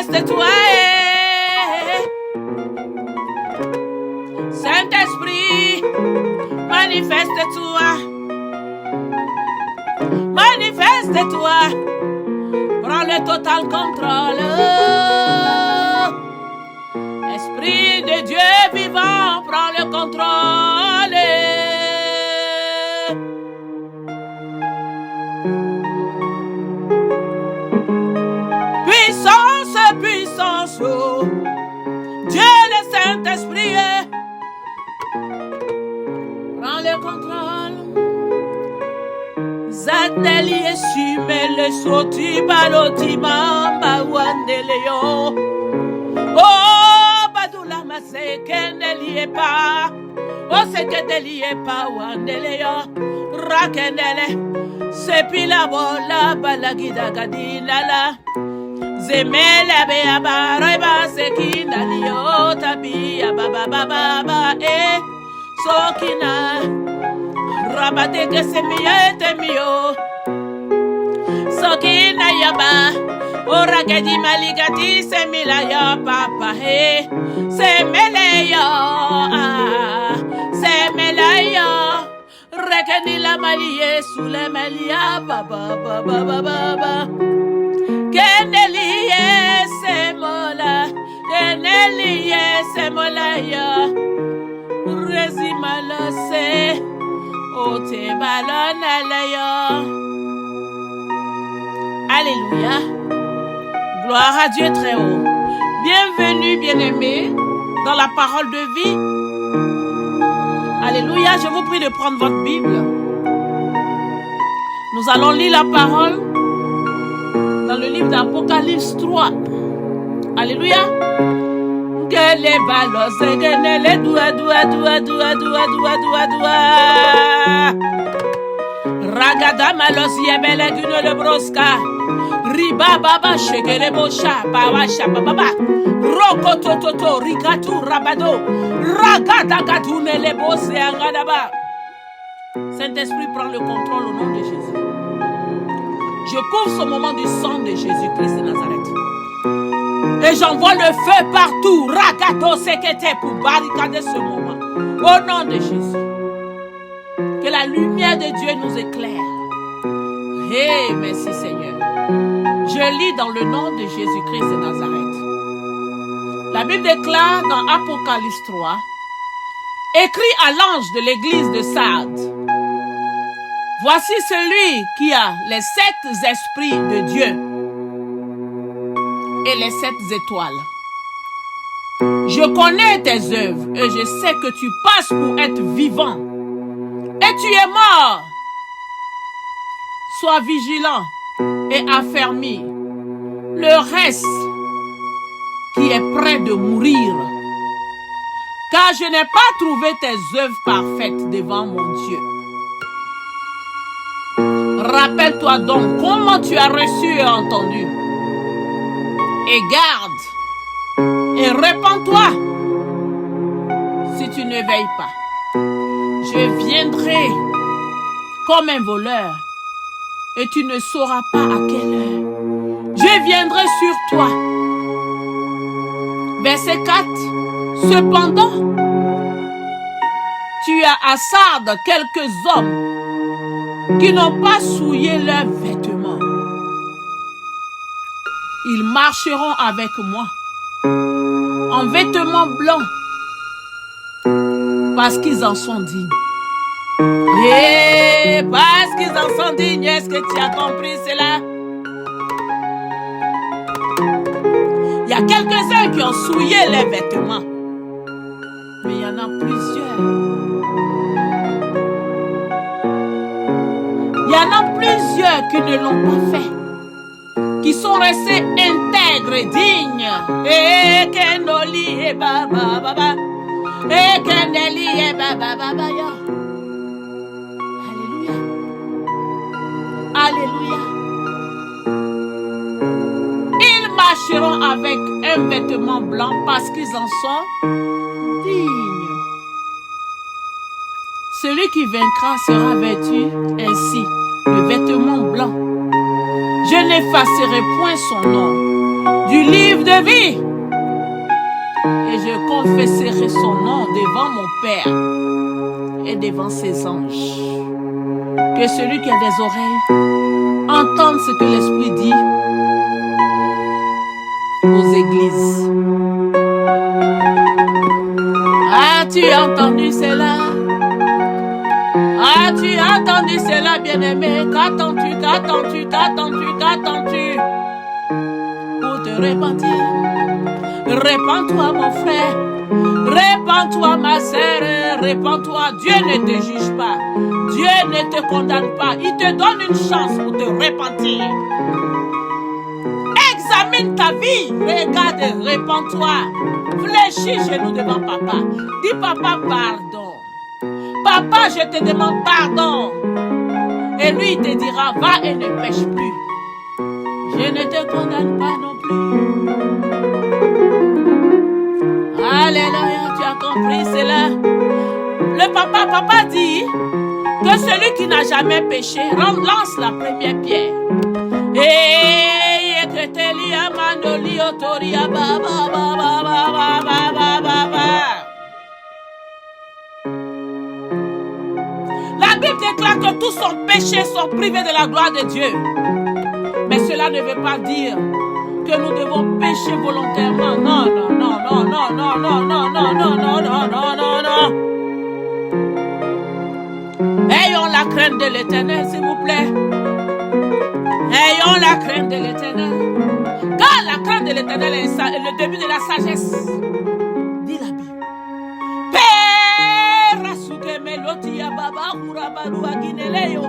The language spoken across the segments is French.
Manifeste-toi, Saint-Esprit, manifeste-toi, manifeste-toi, prends le total contrôle. Esprit de Dieu vivant, prends le contrôle. Puissance, puissance, oh. Dieu le Saint-Esprit, prends le contrôle. Zadeli esime le soti baloti mamba wandeleo. Oh, badula maseke nelie pa. Oh, seke delie pa wandeleo. Rakendele. Sepila bola balagida gadina la. Zemele bea bareba sekina liyo tabia baba baba sokina rabate que semia temio sokina yaba ora que di maligati semila ya papa semele yo semela yo rekeni la malie sous la malia baba baba baba Kenelie semola, kenelie semola ya, rezimala se, ote balona la ya. Alléluia, gloire à Dieu très haut. Bienvenue, bien-aimés, dans la parole de vie. Alléluia, je vous prie de prendre votre Bible. Nous allons lire la parole dans le livre d'Apocalypse 3. Alléluia. Que les balos et les doua. Ragada malos yebele gune le broska. Riba baba shegele bosha baba shababa. Roko tototo rikatu rabado. Ragada gadune le bose angadaba. Saint-Esprit prend le contrôle au nom de Jésus. Je couvre ce moment du sang de Jésus-Christ de Nazareth. Et j'envoie le feu partout. Ragato sekete pour barricader ce moment. Au nom de Jésus. Que la lumière de Dieu nous éclaire. Hey, merci Seigneur. Je lis dans le nom de Jésus-Christ de Nazareth. La Bible déclare dans Apocalypse 3. Écrit à l'ange de l'église de Sardes. Voici celui qui a les 7 esprits de Dieu et les 7 étoiles. Je connais tes œuvres et je sais que tu passes pour être vivant. Et tu es mort. Sois vigilant et affermi. Le reste qui est près de mourir. Car je n'ai pas trouvé tes œuvres parfaites devant mon Dieu. Rappelle-toi donc comment tu as reçu et entendu. Et garde. Et répands-toi. Si tu ne veilles pas. Je viendrai comme un voleur. Et tu ne sauras pas à quelle heure. Je viendrai sur toi. Verset 4. Cependant, tu as à Sardes quelques hommes qui n'ont pas souillé leurs vêtements. Ils marcheront avec moi en vêtements blancs parce qu'ils en sont dignes. Et parce qu'ils en sont dignes, est-ce que tu as compris cela? Il y a quelques-uns qui ont souillé les vêtements, mais il y en a plusieurs. Il y en a plusieurs qui ne l'ont pas fait, qui sont restés intègres et dignes. Et Kendoli et Baba Baba. Et Kendeli et Baba Baba. Alléluia. Alléluia. Ils marcheront avec un vêtement blanc parce qu'ils en sont dignes. Celui qui vaincra sera vêtu ainsi de vêtements blancs. Je n'effacerai point son nom du livre de vie. Et je confesserai son nom devant mon Père et devant ses anges. Que celui qui a des oreilles entende ce que l'Esprit dit aux églises. As-tu entendu cela? As-tu entendu cela, bien-aimé? Qu'attends-tu, qu'attends-tu, qu'attends-tu, qu'attends-tu pour te repentir? Répands-toi, mon frère. Répands-toi, ma sœur. Répands-toi. Dieu ne te juge pas. Dieu ne te condamne pas. Il te donne une chance pour te repentir. Examine ta vie. Regarde et répands-toi. Fléchis genoux devant papa. Dis papa, pardon. Papa, je te demande pardon. Et lui, il te dira, va et ne pêche plus. Je ne te condamne pas non plus. Alléluia, tu as compris cela. Le papa dit que celui qui n'a jamais péché lance la première pierre. Et que te lia manoli otoria ba ba ba ba ba ba ba ba ba. La Bible déclare que tous son péché sont privés de la gloire de Dieu. Mais cela ne veut pas dire que nous devons pécher volontairement. Non, non, non, non, non, non, non, non, non, non, non, non, non, non, non. Ayons la crainte de l'Éternel, s'il vous plaît. Ayons la crainte de l'Éternel. Car la crainte de l'Éternel est le début de la sagesse. Dit la Bible. Père, asuke meloti ya baba urabaru aginele yo.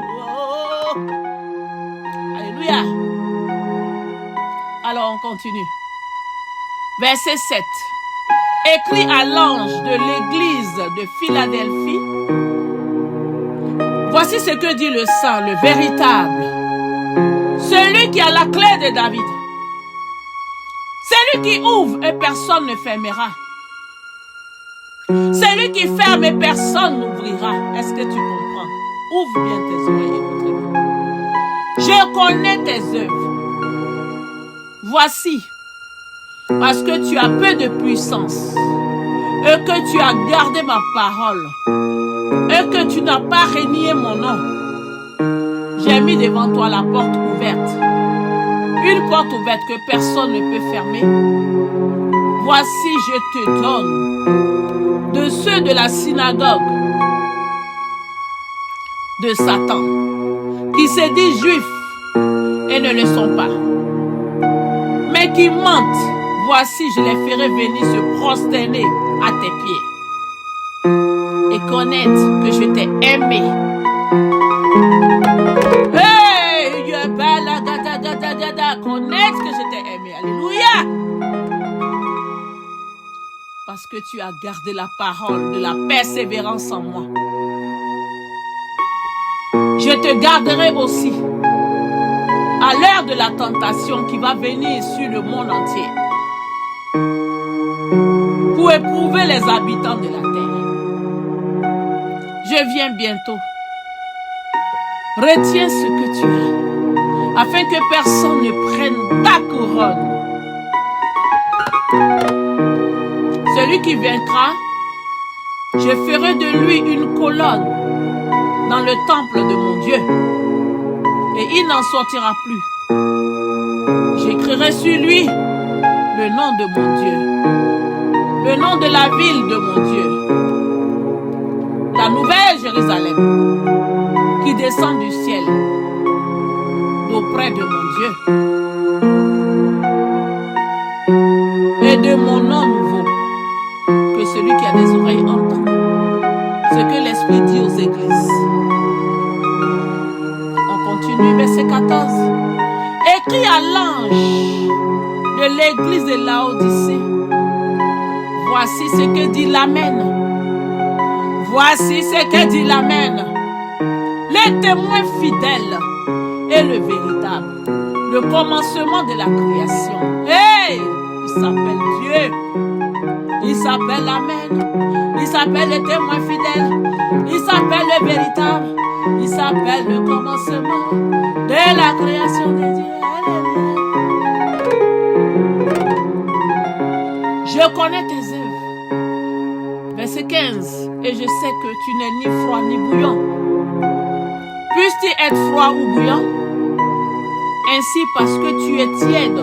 Alléluia. Alors on continue. Verset 7. Écrit à l'ange de l'église de Philadelphie. Voici ce que dit le saint, le véritable. Celui qui a la clé de David. Celui qui ouvre et personne ne fermera. Celui qui ferme et personne n'ouvrira. Est-ce que tu comprends? Ouvre bien tes oreilles, écoute-moi. Je connais tes œuvres. Voici, parce que tu as peu de puissance et que tu as gardé ma parole et que tu n'as pas renié mon nom, j'ai mis devant toi la porte ouverte. Une porte ouverte que personne ne peut fermer. Voici, je te donne de ceux de la synagogue de Satan, qui se disent juifs et ne le sont pas, mais qui mentent. Voici, je les ferai venir se prosterner à tes pieds et connaître que je t'ai aimé. Hey, connaître que je t'ai aimé. Alléluia. Parce que tu as gardé la parole de la persévérance en moi. Je te garderai aussi à l'heure de la tentation qui va venir sur le monde entier pour éprouver les habitants de la terre. Je viens bientôt. Retiens ce que tu as, afin que personne ne prenne ta couronne. Celui qui vaincra, je ferai de lui une colonne dans le temple de mon Dieu, et il n'en sortira plus. J'écrirai sur lui le nom de mon Dieu, le nom de la ville de mon Dieu, la nouvelle Jérusalem, qui descend du ciel, d'auprès de mon Dieu, et de mon nom nouveau, que celui qui a des oreilles entende ce que l'Esprit dit aux églises. On continue, verset 14. Écrit à l'ange de l'église de Laodicée. Voici ce que dit l'Amen. Voici ce que dit l'Amen. Le témoin fidèle et le véritable. Le commencement de la création. Hey! Il s'appelle Dieu. Il s'appelle l'Amen. Il s'appelle le témoin fidèle. Il s'appelle le véritable. Il s'appelle le commencement de la création de Dieu. Alléluia. Je connais tes œuvres. Verset 15. Et je sais que tu n'es ni froid ni bouillant. Puisses-tu être froid ou bouillant? Ainsi parce que tu es tiède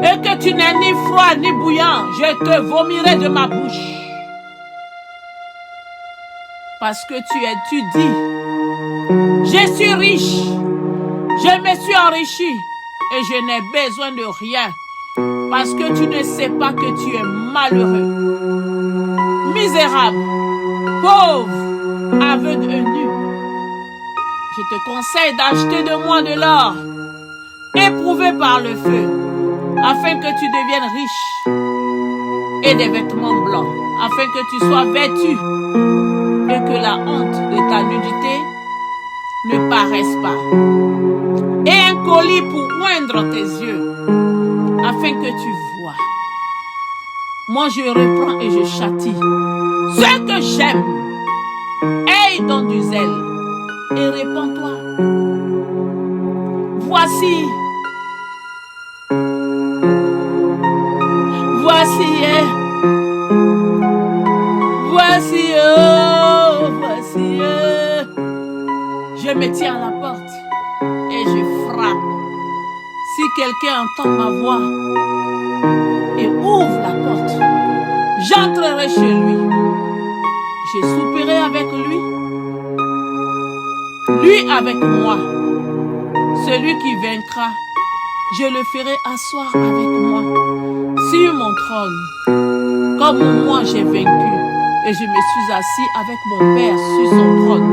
et que tu n'es ni froid ni bouillant, je te vomirai de ma bouche. Parce que tu dis, je suis riche, je me suis enrichi et je n'ai besoin de rien. Parce que tu ne sais pas que tu es malheureux, misérable, pauvre, aveugle et nu. Je te conseille d'acheter de moi de l'or, éprouvé par le feu, afin que tu deviennes riche, et des vêtements blancs, afin que tu sois vêtu, et que la honte de ta nudité ne paraisse pas. Et un colis pour oindre tes yeux, afin que tu vois. Moi je reprends et je châtie. Ce que j'aime, aie donc du zèle, et répands-toi. Voici, je me tiens à la porte et je frappe. Si quelqu'un entend ma voix et ouvre la porte, j'entrerai chez lui. Je souperai avec lui, lui avec moi. Celui qui vaincra, je le ferai asseoir avec moi sur mon trône, comme moi j'ai vaincu et je me suis assis avec mon Père sur son trône.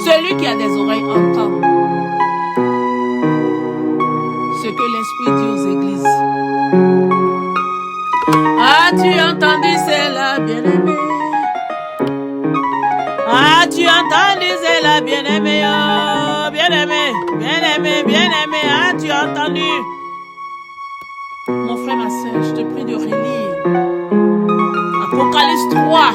Celui qui a des oreilles entend ce que l'Esprit dit aux églises. As-tu entendu cela, bien-aimé? As-tu entendu cela, bien-aimé? Oh, bien-aimé, bien-aimé, bien-aimé, as-tu entendu? Mon frère, ma soeur, je te prie de relire Apocalypse 3.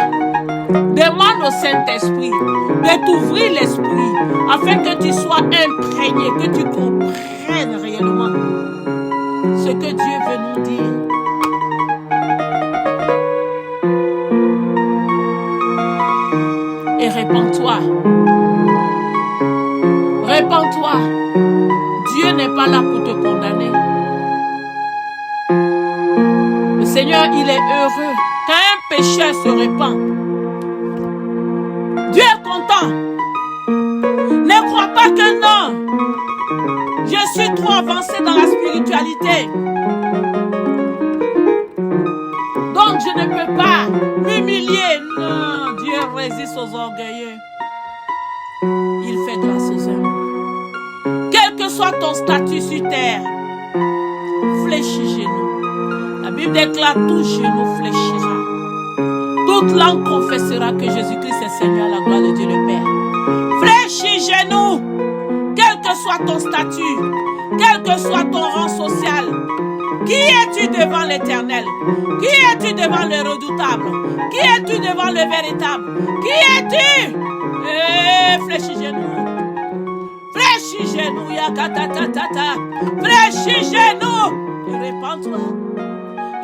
Demande au Saint-Esprit de t'ouvrir l'esprit afin que tu sois imprégné, que tu comprennes réellement ce que Dieu veut nous dire. Et répands-toi. Répands-toi. Dieu n'est pas là pour te condamner. Le Seigneur, il est heureux quand un pécheur se répand. Dieu est content. Ne crois pas que non. Je suis trop avancé dans la spiritualité. Donc je ne peux pas m'humilier. Non, Dieu résiste aux orgueilleux. Il fait grâce aux humbles. Quel que soit ton statut sur terre, fléchis genou. La Bible déclare tout genou fléchira. Toute langue confessera que Jésus-Christ est Seigneur, la gloire de Dieu le Père. Fléchis genoux, quel que soit ton statut, quel que soit ton rang social. Qui es-tu devant l'Éternel? Qui es-tu devant le redoutable? Qui es-tu devant le véritable? Qui es-tu? Fléchis genoux. Fléchis genoux, yakatatata. Fléchis genoux. Et répands-toi.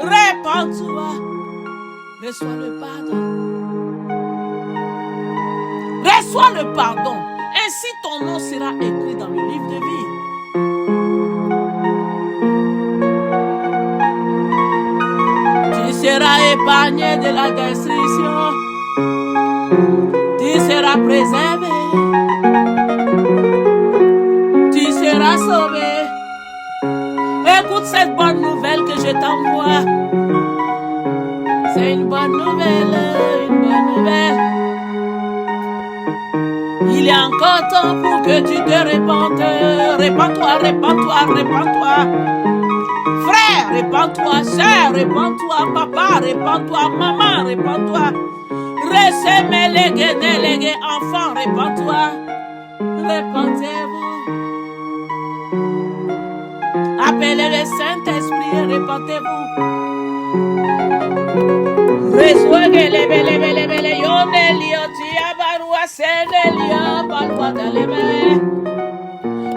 Répands-toi. Reçois le pardon. Reçois le pardon. Ainsi ton nom sera écrit dans le livre de vie. Tu seras épargné de la destruction. Tu seras préservé. Tu seras sauvé. Écoute cette bonne nouvelle que je t'envoie. C'est une bonne nouvelle, une bonne nouvelle. Il y a encore temps pour que tu te répandes. Répands-toi, répands-toi, répands-toi. Frère, répands-toi. Sœur, répands-toi. Papa, répands-toi. Maman, répands-toi. Recevez les enfants, répands-toi. Répandez-vous. Appelez le Saint-Esprit et répandez-vous. Resuegue le bele yonelio tia barua senelia balwa daleme.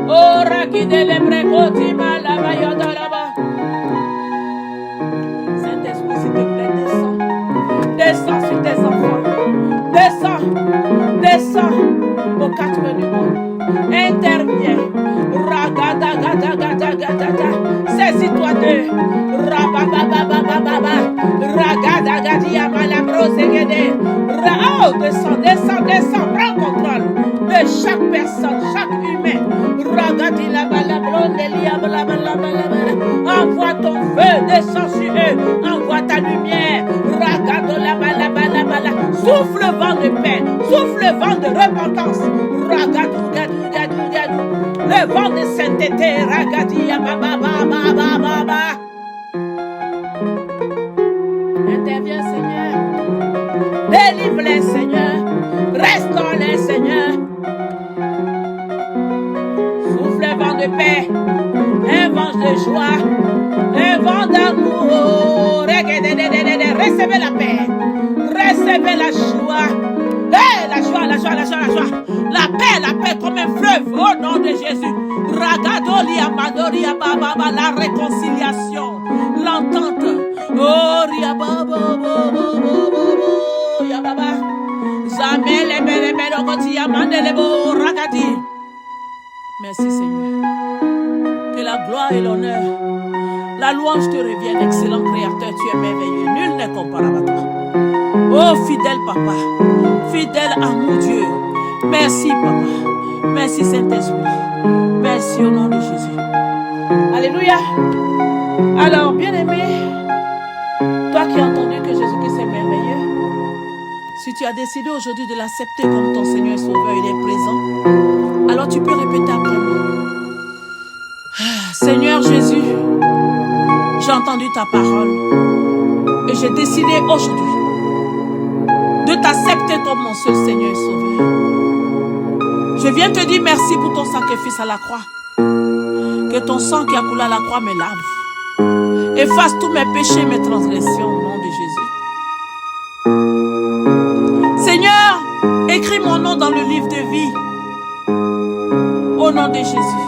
Ora qui dele precoti malava yodalaba. Saint-Esprit, Rababababababa. Ragadagadia malabrosegede. Oh, descends, descends, descends. Prends contrôle de chaque personne, chaque humain. Ragadila balablonde liabalabalabala. Envoie ton feu, descends sur eux. Envoie ta lumière. Ragadola balabalabala. Souffle le vent de paix. Souffle le vent de repentance. Ragadou, gadou, gadou, gadou. Le vent de sainteté. Ragadia babababababa. Interviens, Seigneur. Délivre-les, Seigneur. Restaure-les, Seigneur. Souffle un vent de paix, un vent de joie, un vent d'amour. Recevez la paix, recevez la joie. Hey, la joie, la joie, la joie, la joie. La paix comme un fleuve au nom de Jésus. Ragadoli amadori ababa, la réconciliation, l'entente. Oh, riababa, yababa. Zamele bele bele okoti amandele bo ragadi. Merci Seigneur. Que la gloire et l'honneur, la louange te reviennent, excellent Créateur, tu es merveilleux, nul n'est comparable à toi. Oh fidèle Papa, fidèle à mon Dieu, merci Papa, merci Saint-Esprit, merci au nom de Jésus. Alléluia. Alors bien-aimé, toi qui as entendu que Jésus-Christ est merveilleux, si tu as décidé aujourd'hui de l'accepter comme ton Seigneur et Sauveur, il est présent, alors tu peux répéter après moi. Seigneur Jésus, j'ai entendu ta parole et j'ai décidé aujourd'hui de t'accepter comme mon seul Seigneur et Sauveur. Je viens te dire merci pour ton sacrifice à la croix. Que ton sang qui a coulé à la croix me lave. Efface tous mes péchés, mes transgressions au nom de Jésus. Seigneur, écris mon nom dans le livre de vie. Au nom de Jésus.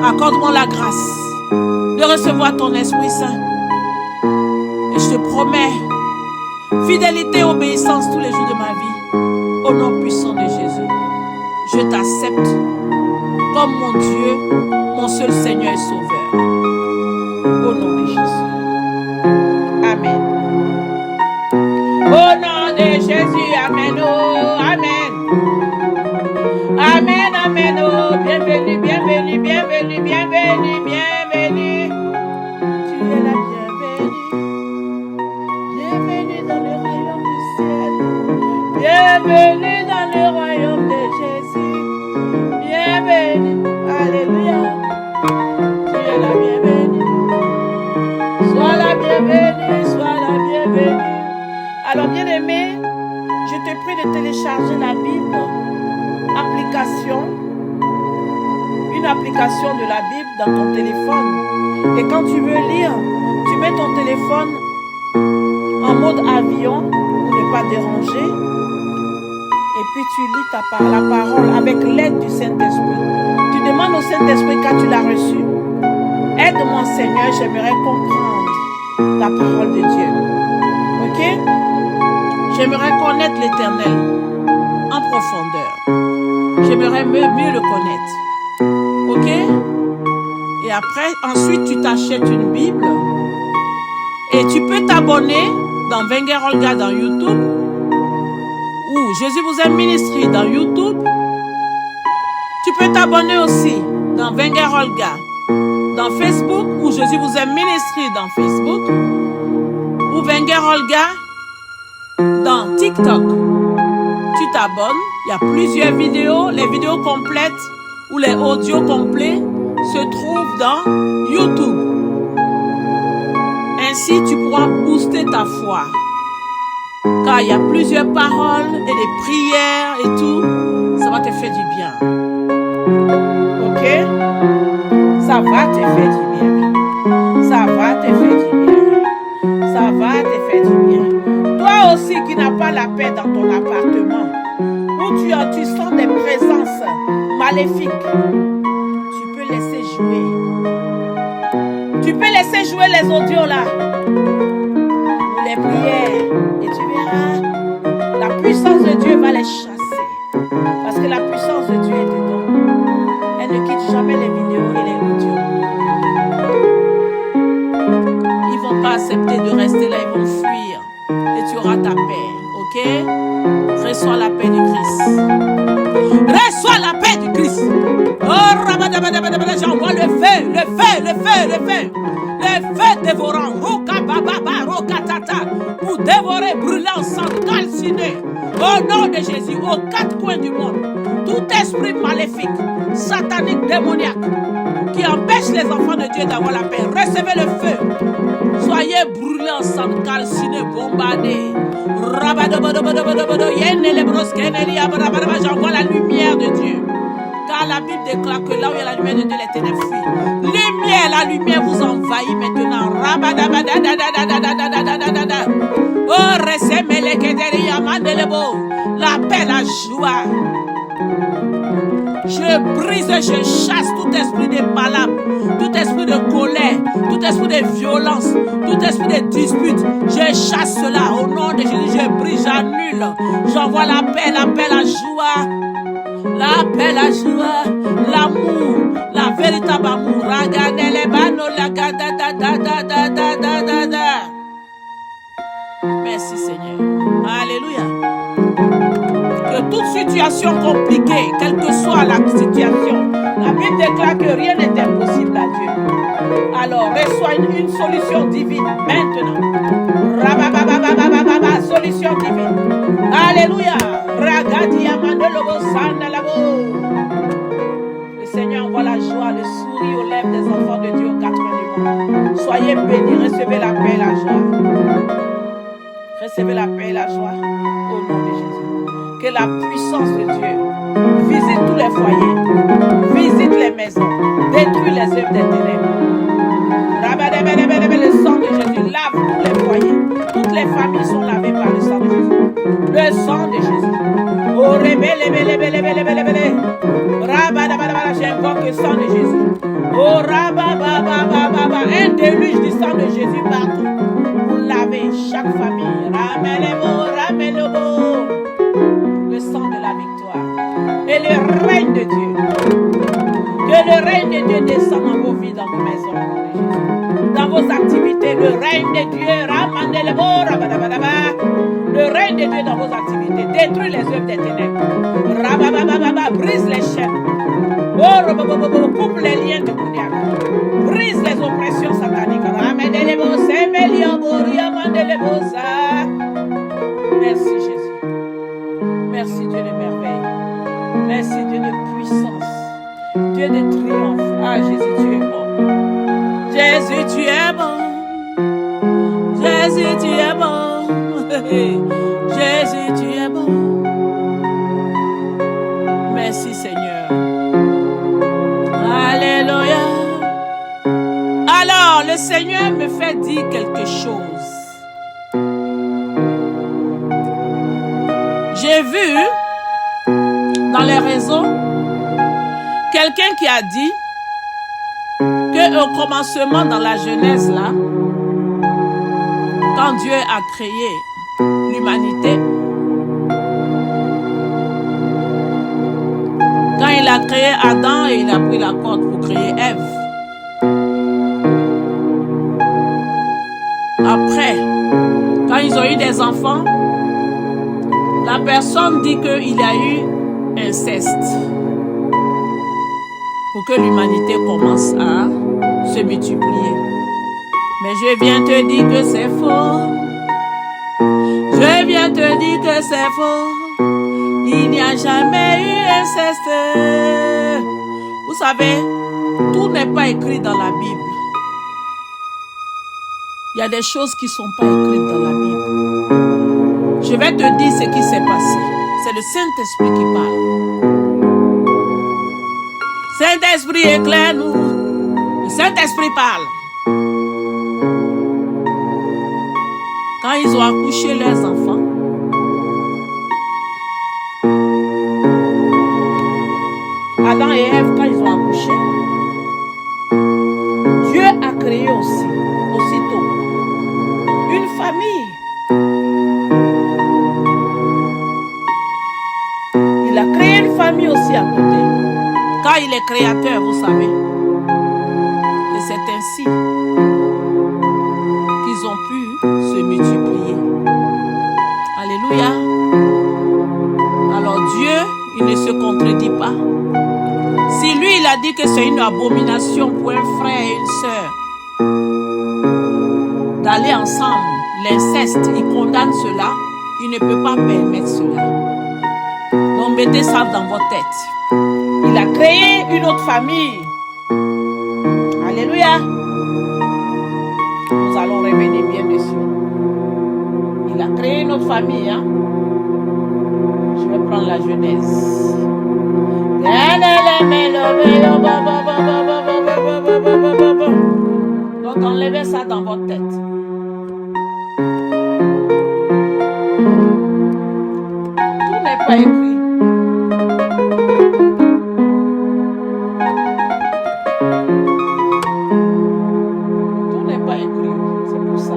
Accorde-moi la grâce de recevoir ton Esprit Saint. Et je te promets fidélité et obéissance tous les jours de ma vie. Au nom puissant de Jésus. Je t'accepte comme mon Dieu, mon seul Seigneur et Sauveur. Au nom de Jésus. Amen. Au nom de Jésus, Amen. Oh, Amen. Amen, Amen. Oh, bienvenue, bienvenue, bienvenue, bienvenue, bienvenue. Tu es la bienvenue. Bienvenue dans le royaume du ciel. Bienvenue dans le royaume de Jésus. Bienvenue. Alléluia. Tu es la bienvenue. Sois la bienvenue, sois la bienvenue. Alors, bien-aimé, je te prie de télécharger la Bible, une application de la Bible dans ton téléphone. Et quand tu veux lire, tu mets ton téléphone en mode avion pour ne pas déranger. Et puis tu lis la parole avec l'aide du Saint-Esprit. Tu demandes au Saint-Esprit quand tu l'as reçu. Aide-moi Seigneur, j'aimerais comprendre la parole de Dieu. Ok? J'aimerais connaître l'Éternel en profondeur. J'aimerais mieux le connaître. Ok? Et après, ensuite, tu t'achètes une Bible. Et tu peux t'abonner dans Wenger Olga dans YouTube. Ou Jésus vous aime ministry dans YouTube. Tu peux t'abonner aussi dans Wenger Olga dans Facebook. Ou Jésus vous aime ministry dans Facebook. Ou Wenger Olga dans TikTok. Tu t'abonnes, il y a plusieurs vidéos, les vidéos complètes ou les audios complets se trouvent dans YouTube. Ainsi, tu pourras booster ta foi. Car il y a plusieurs paroles et des prières et tout, ça va te faire du bien. Ok? Ça va te faire du bien. Ça va te faire du bien. Ça va te faire du bien. Toi aussi qui n'as pas la paix dans ton appartement, où tu sens des présences maléfiques, tu peux laisser jouer. Tu peux laisser jouer les audios là, ou les prières, et tu verras, la puissance de Dieu va les chasser. Parce que la puissance de Dieu est dedans. Elle ne quitte jamais les vidéos et les audios. reçois la paix du Christ. Reçois la paix du Christ. Oh, rabadabadabadabada, j'envoie le feu, le feu, le feu, le feu. Le feu dévorant, rokabababa, rokatata, pour dévorer, brûler ensemble, calciner. Au nom de Jésus, aux quatre coins du monde, tout esprit maléfique, satanique, démoniaque, qui empêche les enfants de Dieu d'avoir la paix, recevez le feu. Soyez brûlés ensemble, calcinés, bombardés. J'envoie la lumière de Dieu. Car la Bible déclare que là où il y a la lumière de Dieu, les ténèbres fuient. Lumière, la lumière vous envahit maintenant. Oh, la paix, la joie. Je brise, je chasse tout esprit de malade, tout esprit de colère, tout esprit de violence, tout esprit de dispute. Je chasse cela au nom de Jésus. Je brise, j'annule. J'envoie la paix, la joie. La paix, la joie, l'amour, la véritable amour. Regardez les banos, la gada, da, da, da, da, da, da, da, da. Merci Seigneur. Alléluia. Que toute situation compliquée, quelle que soit la situation, la Bible déclare que rien n'est impossible à Dieu. Alors, reçois une solution divine maintenant. Rabababababababa, solution divine. Alléluia. Le Seigneur envoie la joie, le sourire aux lèvres des enfants de Dieu aux quatre coins du monde. Soyez bénis, recevez la paix et la joie. Recevez la paix et la joie au nom de Jésus. Que la puissance de Dieu visite tous les foyers, visite les maisons, détruit les œuvres des ténèbres. Le sang de Jésus lave tous les foyers. Toutes les familles sont lavées par le sang de Jésus. Le sang de Jésus. Oh, j'invoque le sang de Jésus. Oh, un déluge du sang de Jésus partout. Pour laver chaque famille. Le sang de la victoire. Et le règne de Dieu. Que le règne de Dieu descende dans vos vies, dans vos maisons. Dans vos activités. Le règne de Dieu. Le règne de Dieu dans vos activités. Détruit les œuvres des ténèbres. Brise les chaînes. Coupe les liens de Koudiak. Brise les oppressions sataniques. Merci Jésus. Merci Dieu de merveille. Merci Dieu de puissance. Dieu de triomphe. Ah Jésus, tu es bon. Jésus, tu es bon. Jésus, tu es bon. Jésus, tu es bon. Merci Seigneur. Alléluia. Alors, le Seigneur me fait dire quelque chose. J'ai vu dans les réseaux quelqu'un qui a dit qu'au commencement dans la Genèse là, quand Dieu a créé l'humanité, quand il a créé Adam et il a pris la corde pour créer Ève. Après, quand ils ont eu des enfants, la personne dit qu'il y a eu inceste pour que l'humanité commence à se multiplier. Mais je viens te dire que c'est faux. Je viens te dire que c'est faux. Il n'y a jamais eu inceste. Vous savez, tout n'est pas écrit dans la Bible. Il y a des choses qui ne sont pas écrites dans la Bible. Je vais te dire ce qui s'est passé. C'est le Saint-Esprit qui parle. Saint-Esprit éclaire-nous. Le Saint-Esprit parle. Quand ils ont accouché leurs enfants, Adam et Ève, quand ils ont accouché, Dieu a créé aussitôt, une famille. Il a créé une famille aussi à côté. Car il est créateur, vous savez. Et c'est ainsi qu'ils ont pu se multiplier. Alléluia. pas. Si lui, il a dit que c'est une abomination pour un frère et une sœur d'aller ensemble, l'inceste, il condamne cela, il ne peut pas permettre cela. Donc mettez ça dans votre tête. Il a créé une autre famille. Alléluia. Nous allons revenir bien, messieurs. Il a créé une autre famille. Hein? Je vais prendre la Genèse. Donc enlevez ça dans votre tête. Tout n'est pas écrit. Tout n'est pas écrit. C'est pour ça.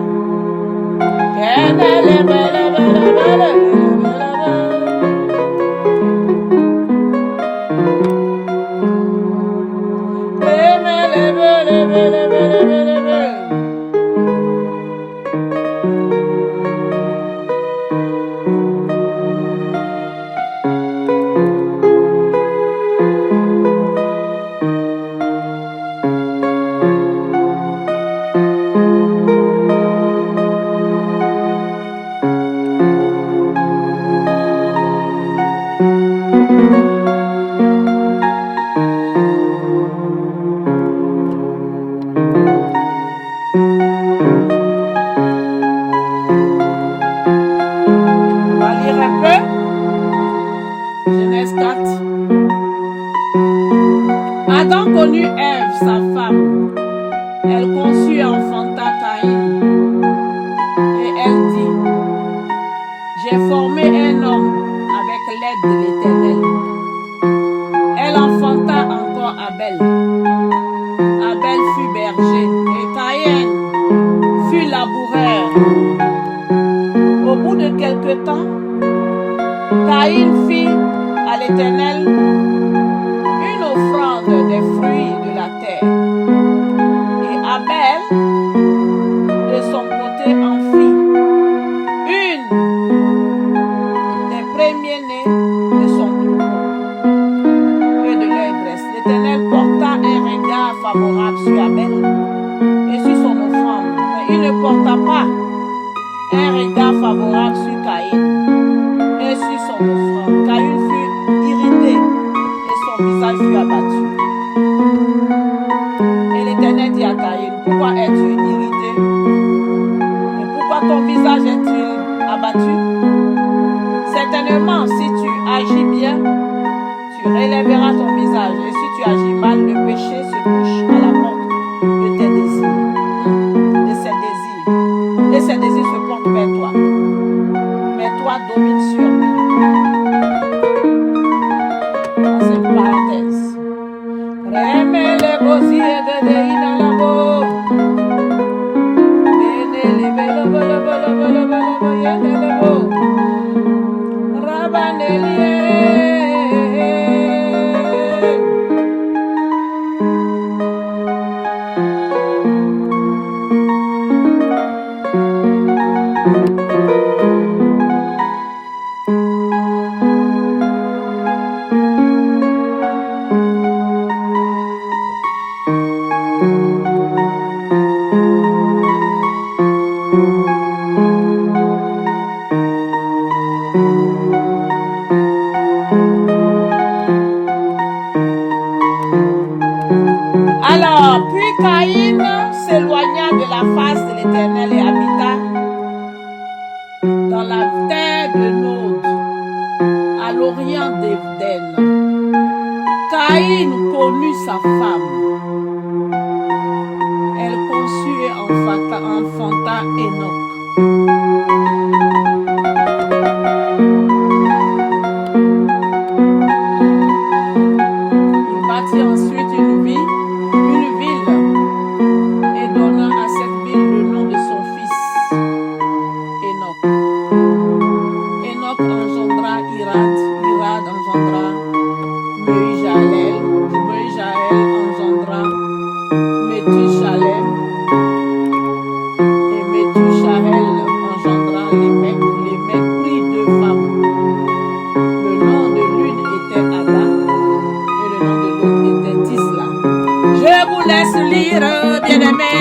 dire, bien-aimé.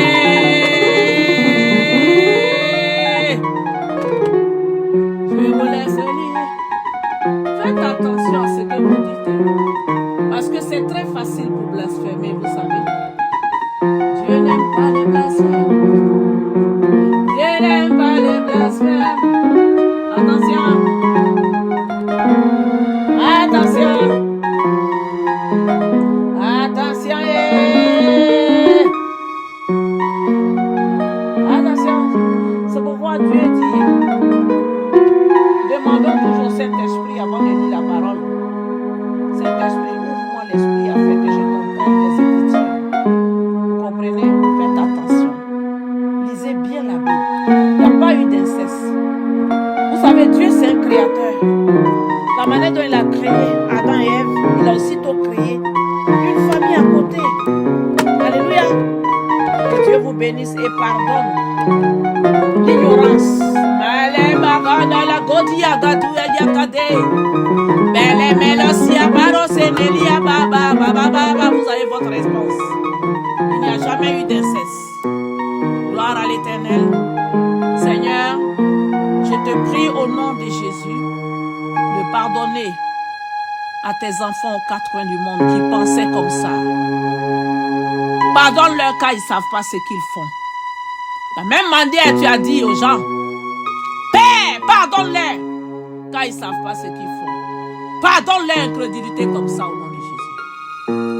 Je vous laisse lire. Faites attention à ce que vous dites. Parce que c'est très facile pour blasphémer, vous savez. Dieu n'aime pas les blasphèmes. Dieu n'aime pas les blasphèmes. Attention. Attention. Attention. Attention. C'est pourquoi Dieu dit, demandons toujours au Saint-Esprit avant de lire la parole. Saint-Esprit, ouvre-moi l'esprit afin que je comprenne les Écritures. Vous comprenez? Faites attention. Lisez bien la Bible. Il n'y a pas eu d'inceste. Vous savez, Dieu c'est un créateur. La manière dont il a créé Adam et Ève, il a aussitôt créé une famille à côté. Alléluia. Que Dieu vous bénisse et pardonne l'ignorance. Vous avez votre réponse. Il n'y a jamais eu d'inceste. Gloire à l'Éternel. Seigneur, je te prie au nom de Jésus de pardonner à tes enfants aux quatre coins du monde qui pensaient comme ça. Pardonne-leur car ils ne savent pas ce qu'ils font. De la même manière, tu as dit aux gens, Père, pardonne-les car ils ne savent pas ce qu'ils font. Pardonne-leur incrédulité comme ça au nom de Jésus.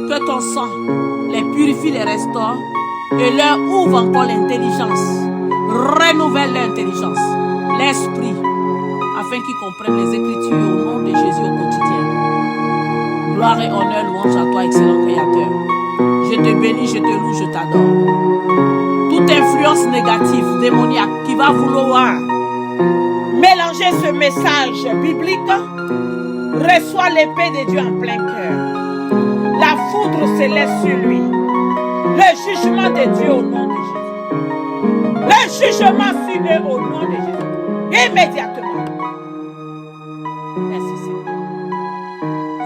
Que ton sang les purifie, les restaure et leur ouvre encore l'intelligence. Renouvelle l'intelligence, l'esprit, afin qu'ils comprennent les Écritures au nom de Jésus au quotidien. Gloire et honneur, louange à toi, excellent Créateur. Je te bénis, je te loue, je t'adore. Toute influence négative, démoniaque, qui va vouloir mélanger ce message biblique, reçoit l'épée de Dieu en plein cœur. La foudre se laisse sur lui. Le jugement de Dieu au nom de Jésus. Le jugement sur eux au nom de Jésus. Immédiatement. Merci Seigneur.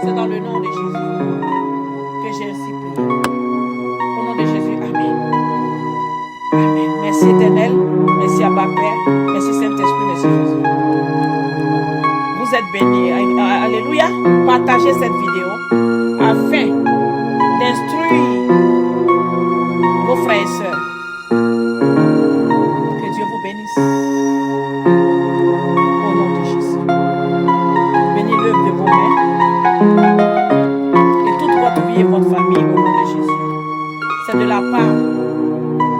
C'est dans le nom de Jésus que j'ai ainsi prié. Au nom de Jésus, Amen. Amen. Merci Éternel. Merci Abba Père. Merci Saint-Esprit. Merci Jésus. Vous êtes bénis. Alléluia. Partagez cette vidéo afin d'instruire vos frères et sœurs. Que Dieu vous bénisse. Au nom de Jésus. Bénis l'œuvre de vos mains. Et toute votre vie et votre famille au nom de Jésus. C'est de la part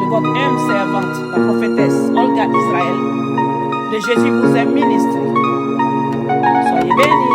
de votre humble servante, la prophétesse Olga Israël. De Jésus vous est ministré. Soyez bénis.